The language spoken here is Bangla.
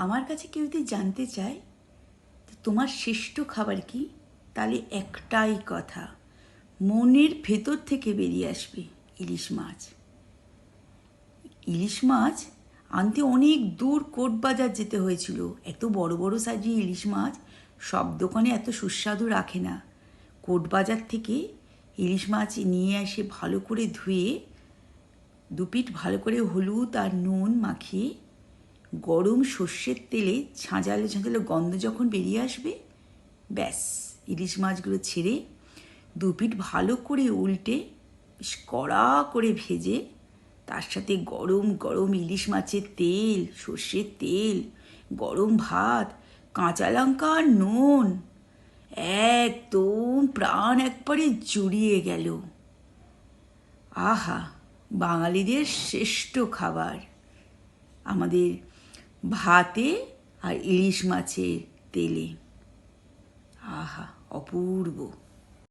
আমার কাছে কেউ যদি জানতে চায় তোমার শ্রেষ্ঠ খাবার কি, তাহলে একটাই কথা, মনের ভেতর থেকে বেরিয়ে আসবে ইলিশ মাছ। ইলিশ মাছ আনতে অনেক দূর কোর্ট বাজার যেতে হয়েছিল। এত বড় বড় সাইজের ইলিশ মাছ সব দোকানে এত সুস্বাদু রাখে না। কোর্ট বাজার থেকে ইলিশ মাছ নিয়ে এসে ভালো করে ধুয়ে দুপিঠ ভালো করে হলুদ আর নুন মাখিয়ে গরম সর্ষের তেলে ঝাঁঝালো ঝাঁঝালো গন্ধ যখন বেরিয়ে আসবে, ব্যাস ইলিশ মাছগুলো ছেড়ে দুপিঠ ভালো করে উল্টে বেশ কড়া করে ভেজে তার সাথে গরম গরম ইলিশ মাছের তেল, সর্ষের তেল, গরম ভাত, কাঁচা লঙ্কা আর নুন, একদম প্রাণ একবারে জুড়িয়ে গেল। আহা, বাঙালিদের শ্রেষ্ঠ খাবার আমাদের ভাতে আর ইলিশ মাছের তেলে। আহা, অপূর্ব।